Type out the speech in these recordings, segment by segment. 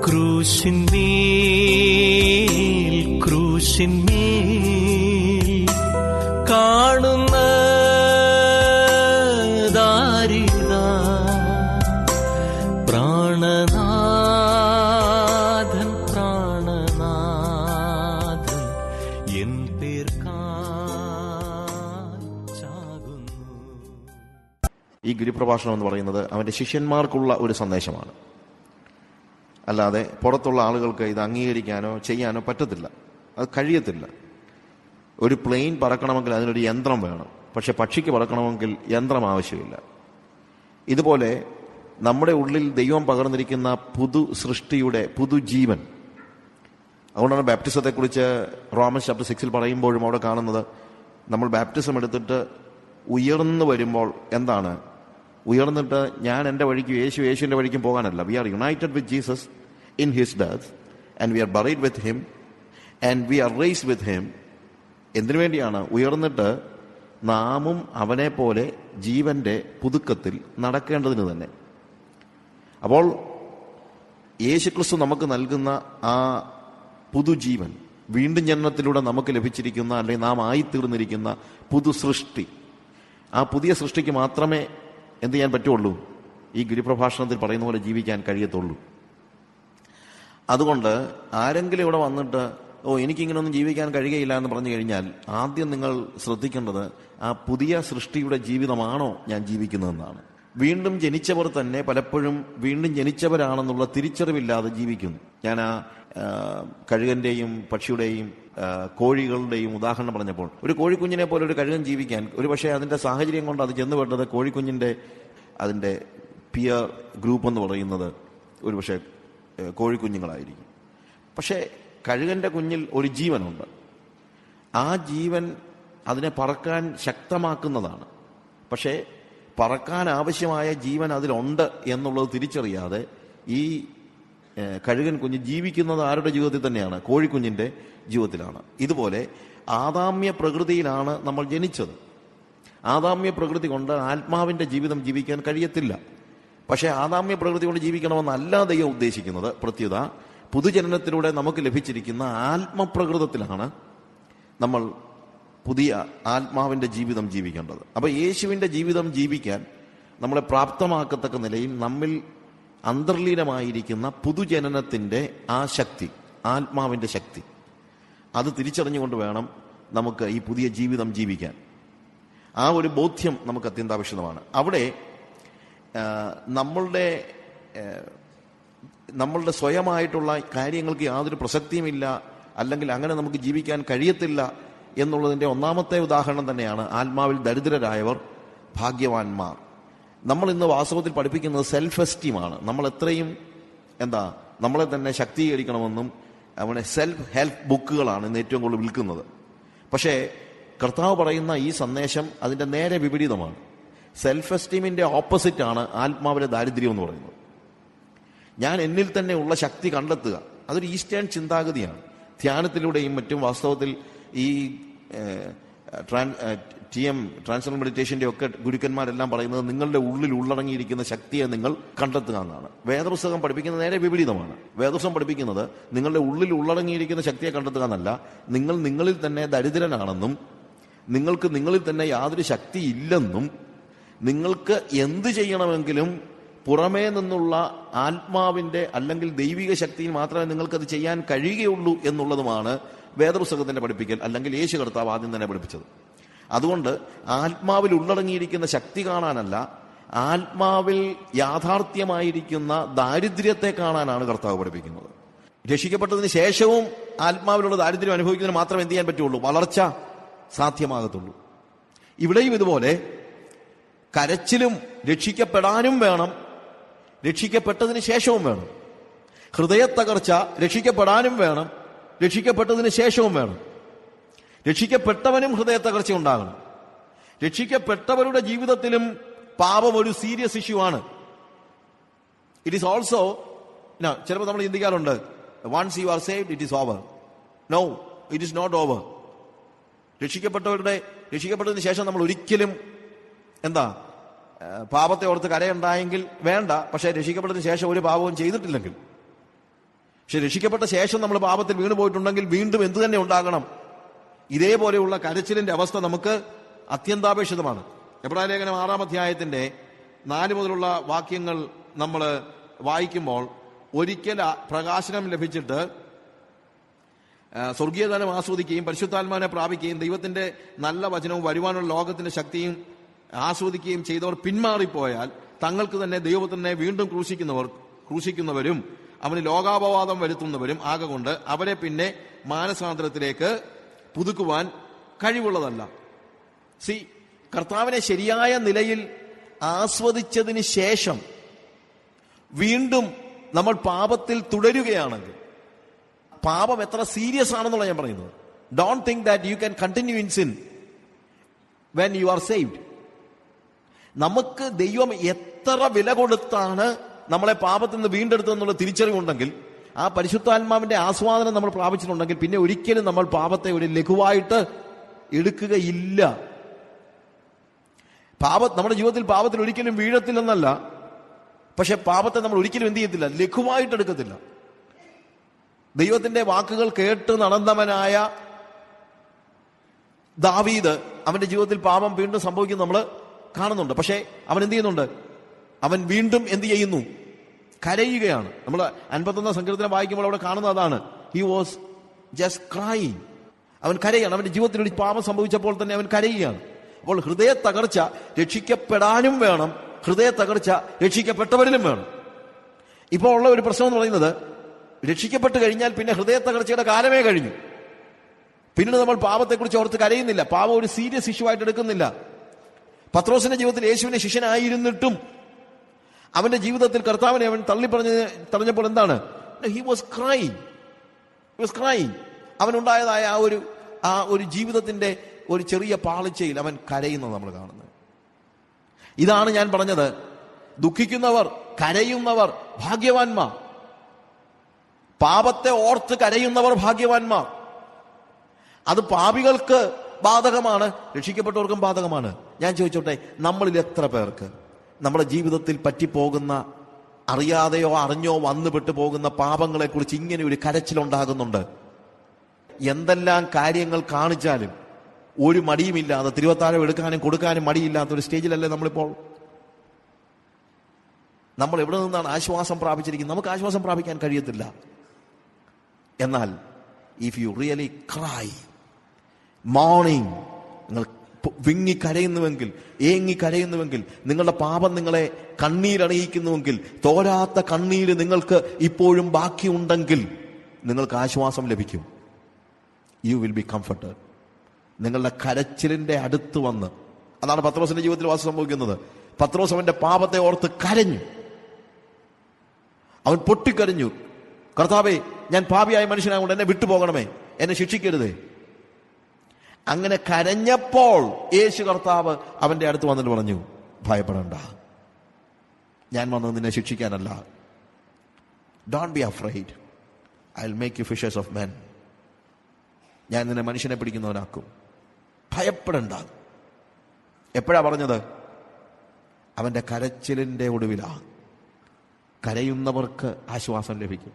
ക്രൂശിന്മേൽ കാണുന്ന ദാരിദ്ര പ്രാണനാഥൻ എൻ പേർക്കാകുന്നു. ഈ ഗിരിപ്രഭാഷണം എന്ന് പറയുന്നത് അവന്റെ ശിഷ്യന്മാർക്കുള്ള ഒരു സന്ദേശമാണ്. അല്ലാതെ പുറത്തുള്ള ആളുകൾക്ക് ഇത് അംഗീകരിക്കാനോ ചെയ്യാനോ പറ്റത്തില്ല, അത് കഴിയത്തില്ല. ഒരു പ്ലെയിൻ പറക്കണമെങ്കിൽ അതിനൊരു യന്ത്രം വേണം, പക്ഷെ പക്ഷിക്ക് പറക്കണമെങ്കിൽ യന്ത്രം ആവശ്യമില്ല. ഇതുപോലെ നമ്മുടെ ഉള്ളിൽ ദൈവം പകർന്നിരിക്കുന്ന പുതു സൃഷ്ടിയുടെ പുതുജീവൻ. അതുകൊണ്ടാണ് ബാപ്റ്റിസത്തെക്കുറിച്ച് റോമൻസ് ചാപ്റ്റർ 6 പറയുമ്പോഴും അവിടെ കാണുന്നത്, നമ്മൾ ബാപ്റ്റിസം എടുത്തിട്ട് ഉയർന്നു വരുമ്പോൾ എന്താണ് ഉയർന്നിട്ട് ഞാൻ എൻ്റെ വഴിക്കും യേശുവിൻ്റെ വഴിക്കും പോകാനല്ല. We are united with Jesus in his death and we are buried with him and we are raised with him. എന്തിനു വേണ്ടിയാണ്? ഉയർന്നിട്ട് നാമും അവനെ പോലെ ജീവന്റെ പുതുക്കത്തിൽ നടക്കേണ്ടതിന് തന്നെ. അപ്പോൾ യേശുക്രിസ്തു നമുക്ക് നൽകുന്ന ആ പുതുജീവൻ, വീണ്ടും ജനനത്തിലൂടെ നമുക്ക് ലഭിച്ചിരിക്കുന്ന അല്ലെങ്കിൽ നാം ആയിത്തീർന്നിരിക്കുന്ന പുതു സൃഷ്ടി, ആ പുതിയ സൃഷ്ടിക്ക് മാത്രമേ എന്ത് ചെയ്യാൻ പറ്റുള്ളൂ? ഈ ഗിരിപ്രഭാഷണത്തിൽ പറയുന്ന പോലെ ജീവിക്കാൻ കഴിയത്തുള്ളൂ. അതുകൊണ്ട് ആരെങ്കിലും ഇവിടെ വന്നിട്ട് എനിക്കിങ്ങനൊന്നും ജീവിക്കാൻ കഴിയുകയില്ല എന്ന് പറഞ്ഞു കഴിഞ്ഞാൽ, ആദ്യം നിങ്ങൾ ശ്രദ്ധിക്കേണ്ടത് ആ പുതിയ സൃഷ്ടിയുടെ ജീവിതമാണോ ഞാൻ ജീവിക്കുന്നതെന്നാണ്. വീണ്ടും ജനിച്ചവർ തന്നെ പലപ്പോഴും വീണ്ടും ജനിച്ചവരാണെന്നുള്ള തിരിച്ചറിവില്ലാതെ ജീവിക്കുന്നു. ഞാൻ ആ കഴുകന്റെയും പക്ഷിയുടെയും കോഴികളുടെയും ഉദാഹരണം പറഞ്ഞപ്പോൾ, ഒരു കോഴിക്കുഞ്ഞിനെ പോലെ ഒരു കഴുകൻ ജീവിക്കാൻ ഒരു പക്ഷേ അതിന്റെ സാഹചര്യം കൊണ്ട് അത് ചെന്നുപെട്ടത് കോഴിക്കുഞ്ഞിന്റെ അതിന്റെ പിയർ ഗ്രൂപ്പ് എന്ന് പറയുന്നത് ഒരു പക്ഷേ കോഴിക്കുഞ്ഞുങ്ങളായിരിക്കും. പക്ഷേ കഴുകന്റെ കുഞ്ഞിൽ ഒരു ജീവനുണ്ട്. ആ ജീവൻ അതിനെ പറക്കാൻ ശക്തമാക്കുന്നതാണ്. പക്ഷേ പറക്കാൻ ആവശ്യമായ ജീവൻ അതിലുണ്ട് എന്നുള്ളത് തിരിച്ചറിയാതെ ഈ കഴുകൻ കുഞ്ഞ് ജീവിക്കുന്നത് ആരുടെ ജീവിതത്തിൽ തന്നെയാണ്? കോഴിക്കുഞ്ഞിന്റെ ജീവിതത്തിലാണ്. ഇതുപോലെ ആദാമ്യ പ്രകൃതിയിലാണ് നമ്മൾ ജനിച്ചത്. ആദാമ്യ പ്രകൃതി കൊണ്ട് ആത്മാവിന്റെ ജീവിതം ജീവിക്കാൻ കഴിയത്തില്ല. പക്ഷേ ആദാമ്യ പ്രകൃതി കൊണ്ട് ജീവിക്കണമെന്നല്ല ദൈവം ഉദ്ദേശിക്കുന്നത്. പ്രത്യുത പുതുജനനത്തിലൂടെ നമുക്ക് ലഭിച്ചിരിക്കുന്ന ആത്മപ്രകൃതത്തിലാണ് നമ്മൾ പുതിയ ആത്മാവിന്റെ ജീവിതം ജീവിക്കേണ്ടത്. അപ്പൊ യേശുവിന്റെ ജീവിതം ജീവിക്കാൻ നമ്മളെ പ്രാപ്തമാക്കത്തക്ക നിലയിൽ നമ്മിൽ അന്തർലീനമായിരിക്കുന്ന പുതുജനനത്തിന്റെ ആ ശക്തി, ആത്മാവിന്റെ ശക്തി, അത് തിരിച്ചറിഞ്ഞുകൊണ്ട് വേണം നമുക്ക് ഈ പുതിയ ജീവിതം ജീവിക്കാൻ. ആ ഒരു ബോധ്യം നമുക്ക് അത്യന്താപേക്ഷിതമാണ്. അവിടെ നമ്മളുടെ സ്വയമായിട്ടുള്ള കാര്യങ്ങൾക്ക് യാതൊരു പ്രസക്തിയുമില്ല, അല്ലെങ്കിൽ അങ്ങനെ നമുക്ക് ജീവിക്കാൻ കഴിയത്തില്ല എന്നുള്ളതിന്റെ ഒന്നാമത്തെ ഉദാഹരണം തന്നെയാണ് ആത്മാവിൽ ദരിദ്രരായവർ ഭാഗ്യവാന്മാർ. നമ്മൾ ഇന്ന് വാസ്തവത്തിൽ പഠിപ്പിക്കുന്നത് സെൽഫ് എസ്റ്റീമാണ്. നമ്മൾ എത്രയും നമ്മളെ തന്നെ ശക്തീകരിക്കണമെന്നും അവനെ സെൽഫ് ഹെൽപ്പ് ബുക്കുകളാണ് ഇന്ന് ഏറ്റവും കൂടുതൽ വിൽക്കുന്നത്. പക്ഷേ കർത്താവ് പറയുന്ന ഈ സന്ദേശം അതിന്റെ നേരെ വിപരീതമാണ്. സെൽഫ് എസ്റ്റീമിന്റെ ഓപ്പോസിറ്റ് ആണ് ആത്മാവിലെ ദാരിദ്ര്യം എന്ന് പറയുന്നത്. ഞാൻ എന്നിൽ തന്നെ ഉള്ള ശക്തി കണ്ടെത്തുക, അതൊരു ഈസ്റ്റേൺ ചിന്താഗതിയാണ്. ധ്യാനത്തിലൂടെയും മറ്റും വാസ്തവത്തിൽ ഈ ട്രാൻസ്ഫർ മെഡിറ്റേഷന്റെ ഒക്കെ ഗുരുക്കന്മാരെല്ലാം പറയുന്നത് നിങ്ങളുടെ ഉള്ളിൽ ഉള്ളടങ്ങിയിരിക്കുന്ന ശക്തിയെ നിങ്ങൾ കണ്ടെത്തുക എന്നാണ്. വേദപുസ്തകം പഠിപ്പിക്കുന്നത് നേരെ വിപരീതമാണ്. വേദപുസ്തകം പഠിപ്പിക്കുന്നത് നിങ്ങളുടെ ഉള്ളിൽ ഉള്ളടങ്ങിയിരിക്കുന്ന ശക്തിയെ കണ്ടെത്തുക എന്നല്ല, നിങ്ങൾ നിങ്ങളിൽ തന്നെ ദരിദ്രനാണെന്നും നിങ്ങൾക്ക് നിങ്ങളിൽ തന്നെ യാതൊരു ശക്തി ഇല്ലെന്നും നിങ്ങൾക്ക് എന്ത് ചെയ്യണമെങ്കിലും പുറമേ നിന്നുള്ള ആത്മാവിന്റെ അല്ലെങ്കിൽ ദൈവിക ശക്തിയിൽ മാത്രമേ നിങ്ങൾക്കത് ചെയ്യാൻ കഴിയുകയുള്ളൂ എന്നുള്ളതുമാണ് വേദപുസ്തകത്തിന്റെ പഠിപ്പിക്കൽ, അല്ലെങ്കിൽ യേശു കർത്താവ് ആദ്യം തന്നെ പഠിപ്പിച്ചത്. അതുകൊണ്ട് ആത്മാവിൽ ഉള്ളടങ്ങിയിരിക്കുന്ന ശക്തി കാണാനല്ല, ആത്മാവിൽ യാഥാർത്ഥ്യമായിരിക്കുന്ന ദാരിദ്ര്യത്തെ കാണാനാണ് കർത്താവ് പഠിപ്പിക്കുന്നത്. രക്ഷിക്കപ്പെട്ടതിന് ശേഷവും ആത്മാവിലുള്ള ദാരിദ്ര്യം അനുഭവിക്കുന്നതിന് മാത്രമേ എന്ത് ചെയ്യാൻ പറ്റുള്ളൂ? വളർച്ച സാധ്യമാകത്തുള്ളൂ. ഇവിടെയും ഇതുപോലെ കരച്ചിലും രക്ഷിക്കപ്പെടാനും വേണം, രക്ഷിക്കപ്പെട്ടതിന് ശേഷവും വേണം. ഹൃദയത്തകർച്ച രക്ഷിക്കപ്പെടാനും വേണം, രക്ഷിക്കപ്പെട്ടതിന് ശേഷവും വേണം. രക്ഷിക്കപ്പെട്ടവനും ഹൃദയത്തകർച്ച ഉണ്ടാകണം. രക്ഷിക്കപ്പെട്ടവരുടെ ജീവിതത്തിലും പാപം ഒരു സീരിയസ് ഇഷ്യൂ ആണ്. ഇറ്റ് ഈസ് ഓൾസോ, ചിലപ്പോൾ നമ്മൾ ചിന്തിക്കാറുണ്ട്, once you are saved it is over. No, it is not over. രക്ഷിക്കപ്പെട്ടതിന് ശേഷം നമ്മൾ ഒരിക്കലും പാപത്തെ ഓർത്ത് കരയുണ്ടായെങ്കിൽ വേണ്ട. പക്ഷെ രക്ഷിക്കപ്പെട്ടതിന് ശേഷം ഒരു പാപവും ചെയ്തിട്ടില്ലെങ്കിൽ പക്ഷെ രക്ഷിക്കപ്പെട്ട ശേഷം നമ്മൾ പാപത്തിൽ വീണു പോയിട്ടുണ്ടെങ്കിൽ വീണ്ടും എന്തു തന്നെ ഉണ്ടാകണം? ഇതേപോലെയുള്ള കരച്ചിലിന്റെ അവസ്ഥ നമുക്ക് അത്യന്താപേക്ഷിതമാണ്. എബ്രായ ലേഖനം 6-ാം അധ്യായത്തിന്റെ 4 മുതലുള്ള വാക്യങ്ങൾ നമ്മൾ വായിക്കുമ്പോൾ, ഒരിക്കൽ പ്രകാശനം ലഭിച്ചിട്ട് സ്വർഗീയധനം ആസ്വദിക്കുകയും പരിശുദ്ധാത്മാവിനെ പ്രാപിക്കുകയും ദൈവത്തിന്റെ നല്ല വചനവും വരുവാനുള്ള ലോകത്തിന്റെ ശക്തിയും ആസ്വദിക്കുകയും ചെയ്തവർ പിന്മാറിപ്പോയാൽ തങ്ങൾക്ക് തന്നെ ദൈവത്തിനെ വീണ്ടും ക്രൂശിക്കുന്നവരും അവന് ലോകാപവാദം വരുത്തുന്നവരും ആകൊണ്ട് അവരെ പിന്നെ മാനസാന്തരത്തിലേക്ക് പുതുക്കുവാൻ കഴിവുള്ളതല്ല. കർത്താവിനെ ശരിയായ നിലയിൽ ആസ്വദിച്ചതിന് ശേഷം വീണ്ടും നമ്മൾ പാപത്തിൽ തുടരുകയാണെങ്കിൽ, പാപം എത്ര സീരിയസ് ആണെന്നുള്ള ഞാൻ പറയുന്നത്. Don't think that you can continue in sin when you are saved. നമുക്ക് ദൈവം എത്ര വില കൊടുത്താണ് നമ്മളെ പാപത്തിൽ നിന്ന് വീണ്ടെടുത്തതെന്നുള്ള തിരിച്ചറിവുണ്ടെങ്കിൽ, ആ പരിശുദ്ധാത്മാവിന്റെ ആസ്വാദനം നമ്മൾ പ്രാപിച്ചിട്ടുണ്ടെങ്കിൽ, പിന്നെ ഒരിക്കലും നമ്മൾ പാപത്തെ ഒരു ലഘുവായിട്ട് എടുക്കുകയില്ല. നമ്മുടെ ജീവിതത്തിൽ പാപത്തിൽ ഒരിക്കലും വീഴത്തില്ലെന്നല്ല, പക്ഷെ പാപത്തെ നമ്മൾ ഒരിക്കലും എന്ത് ചെയ്യത്തില്ല, ലഘുവായിട്ട് എടുക്കത്തില്ല. ദൈവത്തിന്റെ വാക്കുകൾ കേട്ട് നടന്നവനായ ദാവീദ്, അവന്റെ ജീവിതത്തിൽ പാപം വീണ്ടും സംഭവിക്കുന്നത് നമ്മൾ കാണുന്നുണ്ട്. പക്ഷേ അവൻ എന്ത് ചെയ്യുന്നുണ്ട്? അവൻ വീണ്ടും എന്ത് ചെയ്യുന്നു? കരയുകയാണ്. നമ്മൾ 51-ാം സങ്കീർത്തനം വായിക്കുമ്പോൾ അവിടെ കാണുന്നത് അതാണ്. He was just crying. അവൻ കരയാണ്. അവന്റെ ജീവിതത്തിൽ ഒരു പാപം സംഭവിച്ചപ്പോൾ തന്നെ അവൻ കരയുകയാണ്. അപ്പോൾ ഹൃദയ തകർച്ച രക്ഷിക്കപ്പെടാനും വേണം, ഹൃദയ തകർച്ച രക്ഷിക്കപ്പെട്ടവരിലും വേണം. ഇപ്പോൾ ഉള്ള ഒരു പ്രശ്നം എന്ന് പറയുന്നത്, രക്ഷിക്കപ്പെട്ട് കഴിഞ്ഞാൽ പിന്നെ ഹൃദയ തകർച്ചയുടെ കാലമേ കഴിഞ്ഞു. പിന്നീട് നമ്മൾ പാപത്തെക്കുറിച്ച് ഓർത്ത് കരയുന്നില്ല, പാപം ഒരു സീരിയസ് ഇഷ്യൂ ആയിട്ട് എടുക്കുന്നില്ല. പത്രോസിന്റെ ജീവിതത്തിൽ യേശുവിന്റെ ശിഷ്യനായിരുന്നിട്ടും അവന്റെ ജീവിതത്തിൽ കർത്താവിനെ അവൻ തള്ളിപ്പറഞ്ഞപ്പോൾ എന്താണ്? He was crying. അവനുണ്ടായതായ ആ ഒരു ജീവിതത്തിന്റെ ഒരു ചെറിയ പാളിച്ചയിൽ അവൻ കരയുന്നത് നമ്മൾ കാണുന്നത്. ഇതാണ് ഞാൻ പറഞ്ഞത്, ദുഃഖിക്കുന്നവർ, കരയുന്നവർ ഭാഗ്യവാന്മാർ. പാപത്തെ ഓർത്ത് കരയുന്നവർ ഭാഗ്യവാന്മാർ. അത് പാപികൾക്ക് ബാധകമാണ്, രക്ഷിക്കപ്പെട്ടവർക്കും ബാധകമാണ്. ഞാൻ ചോദിച്ചോട്ടെ, നമ്മളിൽ എത്ര പേർക്ക് നമ്മുടെ ജീവിതത്തിൽ പറ്റിപ്പോകുന്ന, അറിയാതെയോ അറിഞ്ഞോ വന്നുപെട്ടു പോകുന്ന പാപങ്ങളെക്കുറിച്ച് ഇങ്ങനെ ഒരു കരച്ചിലുണ്ടാകുന്നുണ്ട്? എന്തെല്ലാം കാര്യങ്ങൾ കാണിച്ചാലും ഒരു മടിയുമില്ലാതെ തിരുവത്താഴം എടുക്കാനും കൊടുക്കാനും മടിയില്ലാത്ത ഒരു സ്റ്റേജിലല്ലേ നമ്മളിപ്പോൾ? നമ്മൾ എവിടെ നിന്നാണ് ആശ്വാസം പ്രാപിച്ചിരിക്കുന്നത്? നമുക്ക് ആശ്വാസം പ്രാപിക്കാൻ കഴിയത്തില്ല. എന്നാൽ if you really cry morning, നിങ്ങൾ വിങ്ങിക്കരയുന്നുവെങ്കിൽ, ഏങ്ങിക്കരയുന്നുവെങ്കിൽ, നിങ്ങളുടെ പാപം നിങ്ങളെ കണ്ണീരണിയിക്കുന്നുവെങ്കിൽ, തോരാത്ത കണ്ണീര് നിങ്ങൾക്ക് ഇപ്പോഴും ബാക്കിയുണ്ടെങ്കിൽ നിങ്ങൾക്ക് ആശ്വാസം ലഭിക്കും. You will be comforted. നിങ്ങളുടെ കരച്ചിലിന്റെ അടുത്ത് വന്ന്, അതാണ് പത്രോസിന്റെ ജീവിതത്തിൽ വാസം സംഭവിക്കുന്നത്. പത്രോസ് അവന്റെ പാപത്തെ ഓർത്ത് കരഞ്ഞു, അവൻ പൊട്ടിക്കരഞ്ഞു. കർത്താവേ, ഞാൻ പാപിയായ മനുഷ്യനാകൊണ്ട് എന്നെ വിട്ടുപോകണമേ, എന്നെ ശിക്ഷിക്കരുതേ. അങ്ങനെ കരഞ്ഞപ്പോൾ യേശു കർത്താവ് അവന്റെ അടുത്ത് വന്നിട്ട് പറഞ്ഞു, ഭയപ്പെടണ്ട, ഞാൻ വന്നത് നിന്നെ ശിക്ഷിക്കാനല്ല. Don't be afraid, I will make you fishers of men. ഞാൻ നിന്നെ മനുഷ്യനെ പിടിക്കുന്നവനാക്കും, ഭയപ്പെടണ്ട. എപ്പോഴാ പറഞ്ഞത്? അവന്റെ കരച്ചിലിന്റെ ഒടുവിലാ. കരയുന്നവർക്ക് ആശ്വാസം ലഭിക്കും.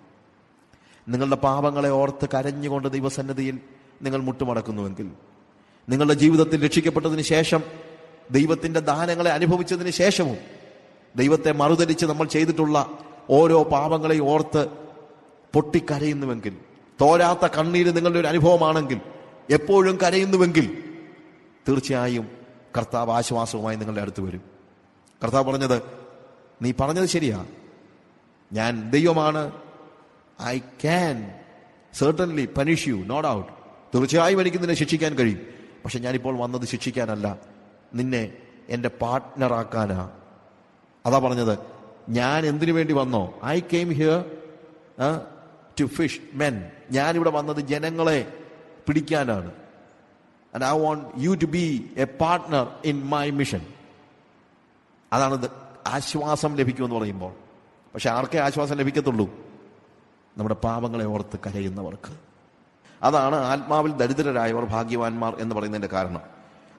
നിങ്ങളുടെ പാപങ്ങളെ ഓർത്ത് കരഞ്ഞുകൊണ്ട് ദൈവസന്നിധിയിൽ നിങ്ങൾ മുട്ടുമടക്കുന്നുവെങ്കിൽ, നിങ്ങളുടെ ജീവിതത്തിൽ രക്ഷിക്കപ്പെട്ടതിന് ശേഷം, ദൈവത്തിന്റെ ദാനങ്ങളെ അനുഭവിച്ചതിന് ശേഷവും ദൈവത്തെ മറുതലിച്ച് നമ്മൾ ചെയ്തിട്ടുള്ള ഓരോ പാപങ്ങളെയും ഓർത്ത് പൊട്ടിക്കരയുന്നുവെങ്കിൽ, തോരാത്ത കണ്ണീര് നിങ്ങളുടെ ഒരു അനുഭവമാണെങ്കിൽ, എപ്പോഴും കരയുന്നുവെങ്കിൽ, തീർച്ചയായും കർത്താവ് ആശ്വാസവുമായി നിങ്ങളുടെ അടുത്ത് വരും. കർത്താവ് പറഞ്ഞത്, നീ പറഞ്ഞത് ശരിയാ, ഞാൻ ദൈവമാണ്, I can certainly punish you, no doubt. തീർച്ചയായും എനിക്ക് നിന്നെ ശിക്ഷിക്കാൻ കഴിയും. പക്ഷെ ഞാനിപ്പോൾ വന്നത് ശിക്ഷിക്കാനല്ല, നിന്നെ എൻ്റെ പാർട്ട്ണറാക്കാനാ. അതാ പറഞ്ഞത്. ഞാൻ എന്തിനു വേണ്ടി വന്നോ? I came here to fish men. ഞാനിവിടെ വന്നത് ജനങ്ങളെ പിടിക്കാനാണ്. And I want you to be a partner in my mission. അതാണ് ആശ്വാസം ലഭിക്കുമെന്ന് പറയുമ്പോൾ. പക്ഷെ ആർക്കേ ആശ്വാസം ലഭിക്കത്തുള്ളൂ? നമ്മുടെ പാപങ്ങളെ ഓർത്ത് കരയുന്നവർക്ക്. അതാണ് ആത്മാവിൽ ദരിദ്രരായവർ ഭാഗ്യവാന്മാർ എന്ന് പറയുന്നതിന്റെ കാരണം.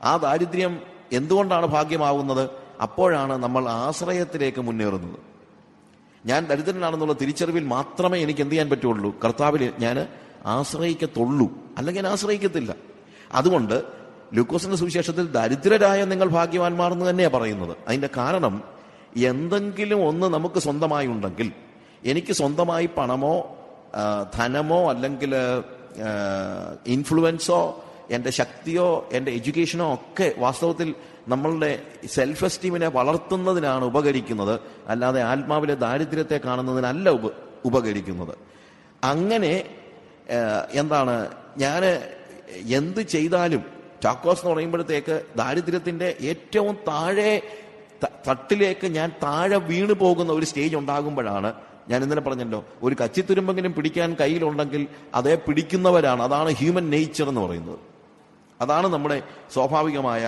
ആ ദാരിദ്ര്യം എന്തുകൊണ്ടാണ് ഭാഗ്യമാവുന്നത്? അപ്പോഴാണ് നമ്മൾ ആശ്രയത്തിലേക്ക് മുന്നേറുന്നത്. ഞാൻ ദരിദ്രനാണെന്നുള്ള തിരിച്ചറിവിൽ മാത്രമേ എനിക്ക് എന്ത് ചെയ്യാൻ പറ്റുള്ളൂ, കർത്താവിൽ ഞാൻ ആശ്രയിക്കത്തുള്ളൂ, അല്ലെങ്കിൽ ഞാൻ ആശ്രയിക്കത്തില്ല. അതുകൊണ്ട് ലൂക്കോസിന്റെ സുവിശേഷത്തിൽ ദരിദ്രരായ നിങ്ങൾ ഭാഗ്യവാന്മാർ എന്ന് തന്നെയാണ് പറയുന്നത്. അതിന്റെ കാരണം, എന്തെങ്കിലും ഒന്ന് നമുക്ക് സ്വന്തമായി ഉണ്ടെങ്കിൽ, എനിക്ക് സ്വന്തമായി പണമോ ധനമോ അല്ലെങ്കിൽ ഇൻഫ്ലുവൻസോ എൻ്റെ ശക്തിയോ എൻ്റെ എഡ്യൂക്കേഷനോ ഒക്കെ വാസ്തവത്തിൽ നമ്മളുടെ സെൽഫ് എസ്റ്റീമിനെ വളർത്തുന്നതിനാണ് ഉപകരിക്കുന്നത്, അല്ലാതെ ആത്മാവിലെ ദാരിദ്ര്യത്തെ കാണുന്നതിനല്ല ഉപകരിക്കുന്നത്. അങ്ങനെ ഞാൻ എന്ത് ചെയ്താലും, ചാക്കോസ് എന്ന് പറയുമ്പോഴത്തേക്ക് ദാരിദ്ര്യത്തിന്റെ ഏറ്റവും താഴെ തട്ടിലേക്ക് ഞാൻ താഴെ വീണു പോകുന്ന ഒരു സ്റ്റേജ് ഉണ്ടാകുമ്പോഴാണ്, ഞാൻ ഇന്നലെ പറഞ്ഞല്ലോ, ഒരു കച്ചിത്തുരുമ്പെങ്കിലും പിടിക്കാൻ കയ്യിലുണ്ടെങ്കിൽ അതേ പിടിക്കുന്നവരാണ്. അതാണ് ഹ്യൂമൻ നേച്ചർ എന്ന് പറയുന്നത്. അതാണ് നമ്മുടെ സ്വാഭാവികമായ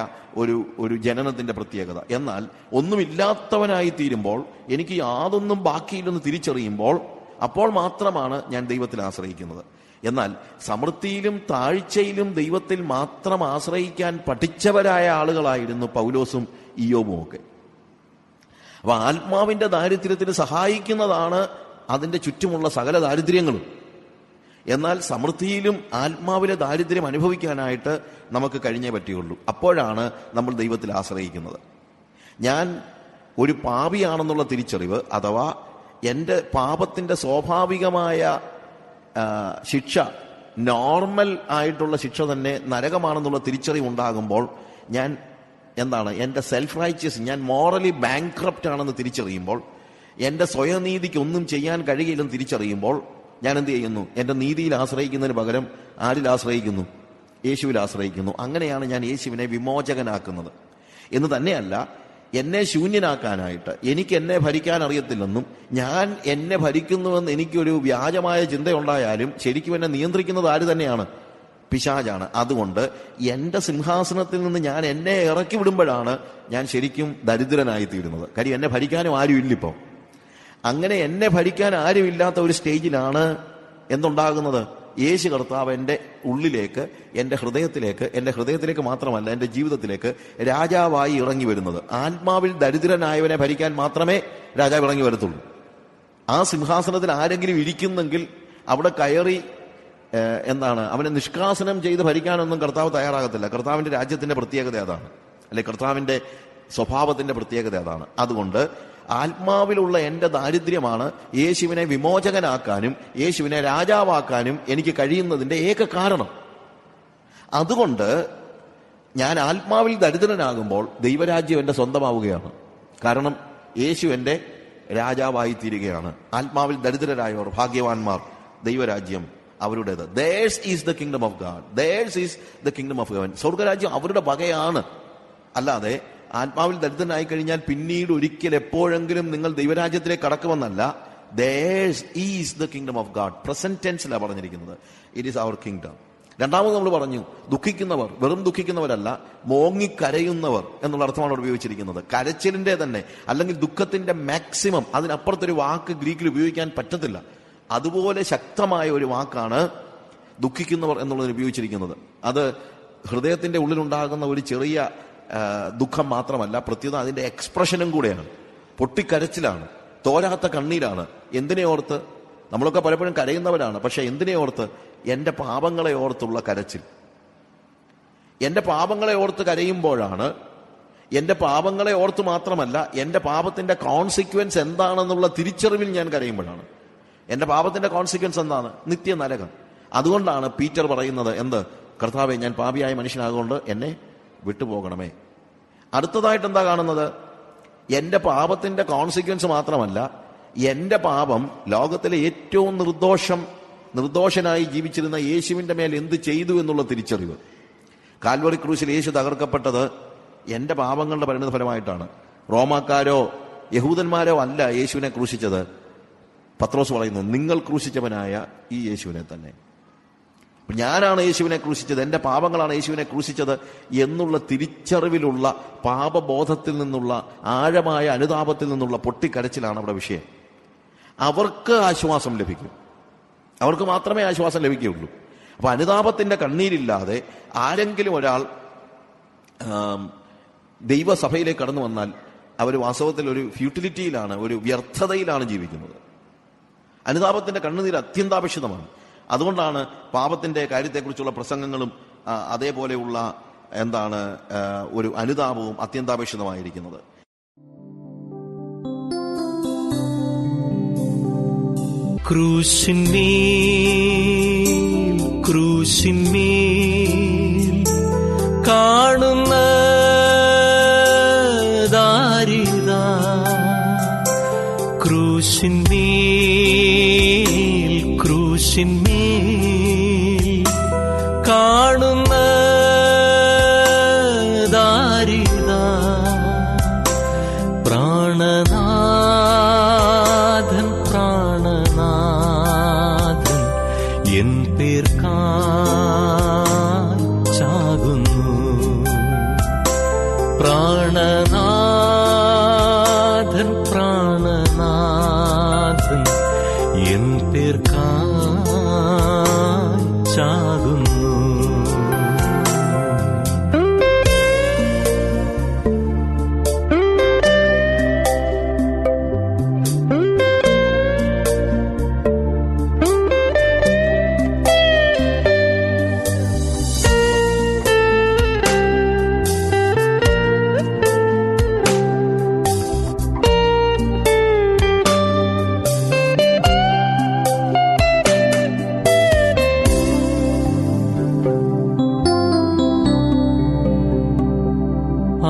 ഒരു ജനനത്തിന്റെ പ്രത്യേകത. എന്നാൽ ഒന്നുമില്ലാത്തവനായി തീരുമ്പോൾ, എനിക്ക് യാതൊന്നും ബാക്കിയില്ലെന്ന് തിരിച്ചറിയുമ്പോൾ, അപ്പോൾ മാത്രമാണ് ഞാൻ ദൈവത്തിൽ ആശ്രയിക്കുന്നത്. എന്നാൽ സമൃദ്ധിയിലും താഴ്ചയിലും ദൈവത്തിൽ മാത്രം ആശ്രയിക്കാൻ പഠിച്ചവരായ ആളുകളായിരുന്നു പൗലോസും ഇയ്യോബും ഒക്കെ. അപ്പൊ ആത്മാവിന്റെ ദാരിദ്ര്യത്തിന് സഹായിക്കുന്നതാണ് അതിന്റെ ചുറ്റുമുള്ള സകല ദാരിദ്ര്യങ്ങളും. എന്നാൽ സമൃദ്ധിയിലും ആത്മാവിലെ ദാരിദ്ര്യം അനുഭവിക്കാനായിട്ട് നമുക്ക് കഴിഞ്ഞേ പറ്റുകയുള്ളൂ. അപ്പോഴാണ് നമ്മൾ ദൈവത്തിൽ ആശ്രയിക്കുന്നത്. ഞാൻ ഒരു പാപിയാണെന്നുള്ള തിരിച്ചറിവ്, അഥവാ എൻ്റെ പാപത്തിന്റെ സ്വാഭാവികമായ ശിക്ഷ, നോർമൽ ആയിട്ടുള്ള ശിക്ഷ തന്നെ നരകമാണെന്നുള്ള തിരിച്ചറിവ് ഉണ്ടാകുമ്പോൾ, ഞാൻ എൻ്റെ സെൽഫ് റൈറ്റ്യസ്, ഞാൻ മോറലി ബാങ്ക്രപ്റ്റ് ആണെന്ന് തിരിച്ചറിയുമ്പോൾ, എൻ്റെ സ്വയനീതിക്ക് ഒന്നും ചെയ്യാൻ കഴിയില്ലെന്ന് തിരിച്ചറിയുമ്പോൾ, ഞാൻ എന്ത് ചെയ്യുന്നു? എൻ്റെ നീതിയിൽ ആശ്രയിക്കുന്നതിന് പകരം ആരിൽ ആശ്രയിക്കുന്നു? യേശുവിൽ ആശ്രയിക്കുന്നു. അങ്ങനെയാണ് ഞാൻ യേശുവിനെ വിമോചകനാക്കുന്നത്. എന്ന് തന്നെയല്ല, എന്നെ ശൂന്യനാക്കാനായിട്ട്, എനിക്ക് എന്നെ ഭരിക്കാൻ അറിയത്തില്ലെന്നും ഞാൻ എന്നെ ഭരിക്കുന്നുവെന്ന് എനിക്കൊരു വ്യാജമായ ചിന്തയുണ്ടായാലും ശരിക്കും എന്നെ നിയന്ത്രിക്കുന്നത് ആര് തന്നെയാണ്? പിശാചാണ്. അതുകൊണ്ട് എൻ്റെ സിംഹാസനത്തിൽ നിന്ന് ഞാൻ എന്നെ ഇറക്കി വിടുമ്പോഴാണ് ഞാൻ ശരിക്കും ദരിദ്രനായി തീരുന്നത്. കാര്യം എന്നെ ഭരിക്കാനും ആരും ഇല്ലിപ്പോൾ. അങ്ങനെ എന്നെ ഭരിക്കാൻ ആരുമില്ലാത്ത ഒരു സ്റ്റേജിലാണ് എന്തുണ്ടാകുന്നത്? യേശു കർത്താവ് എൻ്റെ ഉള്ളിലേക്ക്, എൻ്റെ ഹൃദയത്തിലേക്ക് മാത്രമല്ല എൻ്റെ ജീവിതത്തിലേക്ക് രാജാവായി ഇറങ്ങി വരുന്നത്. ആത്മാവിൽ ദരിദ്രനായവനെ ഭരിക്കാൻ മാത്രമേ രാജാവ് ഇറങ്ങി വരത്തുള്ളൂ. ആ സിംഹാസനത്തിൽ ആരെങ്കിലും ഇരിക്കുന്നെങ്കിൽ അവിടെ കയറി അവനെ നിഷ്കാസനം ചെയ്ത് ഭരിക്കാനൊന്നും കർത്താവ് തയ്യാറാകത്തില്ല. കർത്താവിന്റെ രാജ്യത്തിന്റെ പ്രത്യേകത അതാണ്, അല്ലെ? കർത്താവിന്റെ സ്വഭാവത്തിന്റെ പ്രത്യേകത അതാണ്. അതുകൊണ്ട് ആത്മാവിലുള്ള എൻ്റെ ദാരിദ്ര്യമാണ് യേശുവിനെ വിമോചകനാക്കാനും യേശുവിനെ രാജാവാക്കാനും എനിക്ക് കഴിയുന്നതിന്റെ ഏക കാരണം. അതുകൊണ്ട് ഞാൻ ആത്മാവിൽ ദരിദ്രനാകുമ്പോൾ ദൈവരാജ്യം എൻ്റെ സ്വന്തമാവുകയാണ്. കാരണം യേശു എൻ്റെ രാജാവായി തീരുകയാണ്. ആത്മാവിൽ ദരിദ്രരായവർ ഭാഗ്യവാന്മാർ, ദൈവരാജ്യം അവരുടേത്. Theirs is the kingdom of God. Theirs is the kingdom of heaven. സ്വർഗരാജ്യം അവരുടെ വകയാണ്. അല്ലാതെ ആത്മാവിൽ ദരിദ്രനായി കഴിഞ്ഞാൽ പിന്നീട് ഒരിക്കൽ എപ്പോഴെങ്കിലും നിങ്ങൾ ദൈവരാജ്യത്തിലേക്ക് കടക്കുമെന്നല്ല. Theirs is the kingdom of God. Present ടെൻസിലാണ് പറഞ്ഞിരിക്കുന്നത്. It is our kingdom. രണ്ടാമത് നമ്മൾ പറഞ്ഞു, ദുഃഖിക്കുന്നവർ വെറും ദുഃഖിക്കുന്നവരല്ല, മോങ്ങിക്കരയുന്നവർ എന്നുള്ള അർത്ഥമാണ് അവിടെ ഉപയോഗിച്ചിരിക്കുന്നത്. കരച്ചിലിന്റെ തന്നെ, അല്ലെങ്കിൽ ദുഃഖത്തിന്റെ മാക്സിമം, അതിനപ്പുറത്തൊരു വാക്ക് ഗ്രീക്കിൽ ഉപയോഗിക്കാൻ പറ്റത്തില്ല. അതുപോലെ ശക്തമായ ഒരു വാക്കാണ് ദുഃഖിക്കുന്നവർ എന്നുള്ളതിന് ഉപയോഗിച്ചിരിക്കുന്നത്. അത് ഹൃദയത്തിന്റെ ഉള്ളിലുണ്ടാകുന്ന ഒരു ചെറിയ ദുഃഖം മാത്രമല്ല, പ്രത്യേകം അതിന്റെ എക്സ്പ്രഷനും കൂടെയാണ്. പൊട്ടിക്കരച്ചിലാണ്, തോരാത്ത കണ്ണീരാണ്. എന്തിനെ ഓർത്ത്? നമ്മളൊക്കെ പലപ്പോഴും കരയുന്നവരാണ്. പക്ഷെ എന്തിനെ ഓർത്ത്? എന്റെ പാപങ്ങളെ ഓർത്തുള്ള കരച്ചിൽ. എന്റെ പാപങ്ങളെ ഓർത്ത് കരയുമ്പോഴാണ്, എന്റെ പാപങ്ങളെ ഓർത്ത് മാത്രമല്ല, എന്റെ പാപത്തിന്റെ കോൺസിക്വൻസ് എന്താണെന്നുള്ള തിരിച്ചറിവിൽ ഞാൻ കരയുമ്പോഴാണ്. എന്റെ പാപത്തിന്റെ കോൺസിക്വൻസ് എന്താണ്? നിത്യ നരകം. അതുകൊണ്ടാണ് പീറ്റർ പറയുന്നത്, എന്ത്? കർത്താവേ, ഞാൻ പാപിയായ മനുഷ്യനാകൊണ്ട് എന്നെ വിട്ടുപോകണമേ. അടുത്തതായിട്ട് എന്താ കാണുന്നത്? എന്റെ പാപത്തിന്റെ കോൺസിക്വൻസ് മാത്രമല്ല, എന്റെ പാപം ലോകത്തിലെ ഏറ്റവും നിർദോഷനായി ജീവിച്ചിരുന്ന യേശുവിന്റെ മേൽ എന്ത് ചെയ്തു എന്നുള്ള തിരിച്ചറിവ്. കാൽവറി ക്രൂശിൽ യേശു തകർക്കപ്പെട്ടത് എന്റെ പാപങ്ങളുടെ പരിണിത ഫലമായിട്ടാണ്. റോമാക്കാരോ യഹൂദന്മാരോ അല്ല യേശുവിനെ ക്രൂശിച്ചത്. പത്രോസ് പറയുന്നു, നിങ്ങൾ ക്രൂശിച്ചവനായ ഈ യേശുവിനെ തന്നെ. ഞാനാണ് യേശുവിനെ ക്രൂശിച്ചത്, എന്റെ പാപങ്ങളാണ് യേശുവിനെ ക്രൂശിച്ചത് എന്നുള്ള തിരിച്ചറിവിലുള്ള, പാപബോധത്തിൽ നിന്നുള്ള, ആഴമായ അനുതാപത്തിൽ നിന്നുള്ള പൊട്ടിക്കരച്ചിലാണ് അവിടെ വിഷയം. അവർക്ക് ആശ്വാസം ലഭിക്കും, അവർക്ക് മാത്രമേ ആശ്വാസം ലഭിക്കുകയുള്ളൂ. അപ്പൊ അനുതാപത്തിന്റെ കണ്ണീരില്ലാതെ ആരെങ്കിലും ഒരാൾ ദൈവസഭയിലേക്ക് കടന്നു വന്നാൽ അവർ വാസ്തവത്തിൽ ഒരു ഫ്യൂട്ടിലിറ്റിയിലാണ്, ഒരു വ്യർത്ഥതയിലാണ് ജീവിക്കുന്നത്. അനുതാപത്തിന്റെ കണ്ണുനീർ അത്യന്താപേക്ഷിതമാണ്. അതുകൊണ്ടാണ് പാപത്തിന്റെ കാര്യത്തെക്കുറിച്ചുള്ള പ്രസംഗങ്ങളും അതേപോലെയുള്ള ഒരു അനുതാപവും അത്യന്താപേക്ഷിതമായിരിക്കുന്നത്. ക്രൂശിന്മേൽ കാണുന്നതാരിതാ, ക്രൂശിന്മേൽ കാണുന്നതാരിതാ, പ്രാണനാഥൻ പ്രാണനാഥൻ എൻ പേർക്കായി ചാകുന്നു, പ്രാണനാഥൻ പ്രാണനാഥൻ എൻ പേർക്കായി ചാകുന്നു.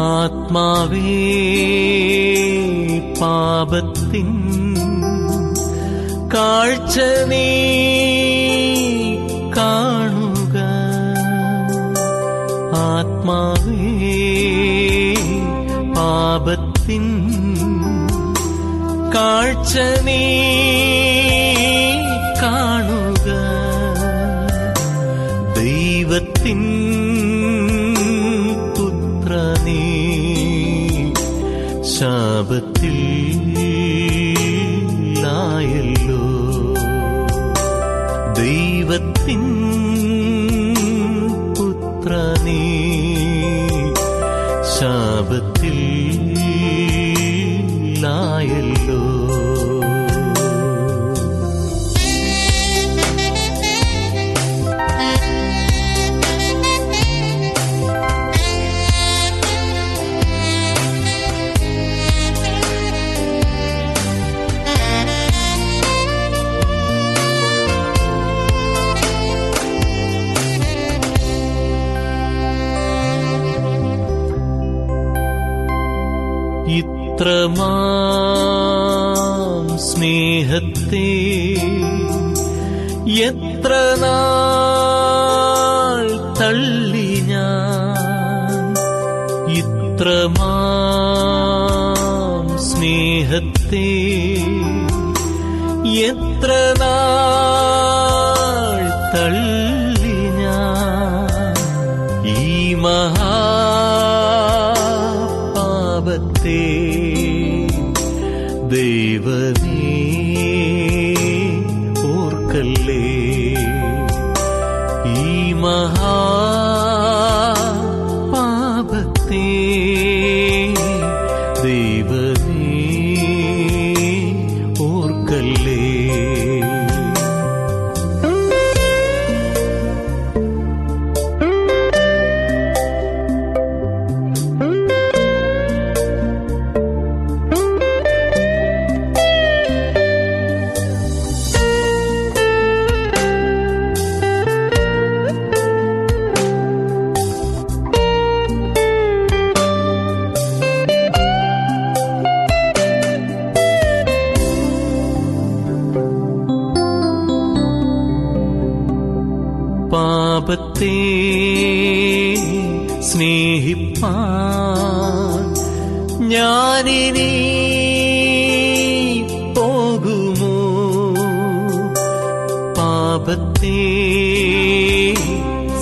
ആത്മാവേ പാപത്തിൻ കാഴ്ച നീ കാണുക, ആത്മാവേ പാപത്തിൻ കാഴ്ച നീ കാണുക, ദൈവത്തിൻ പുത്രനേ ശാപത്തിൽ ആയല്ലോ, ദൈവത്തിൻ പുത്രനേ ശാപത്തിൽ ആയല്ലോ. ഇത്രമാം സ്നേഹത്തെ എത്ര നാൾ തള്ളി ഞാൻ, ഇത്രമാം സ്നേഹത്തെ എത്ര നാൾ തള്ളി ഞാൻ, ഈ മഹാപാപത്തെ ദൈവമേ ഓർക്കല്ലേ, ഈ മഹാപാപത്തെ ദൈവമേ ഓർക്കല്ലേ. പാപത്തെ സ്നേഹിപ്പാൻ ഞാനിനി പോകുമോ, പാപത്തെ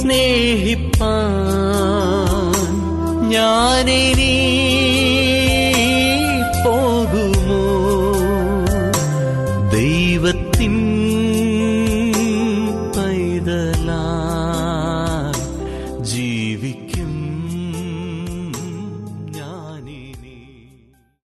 സ്നേഹിപ്പാൻ ഞാനിനി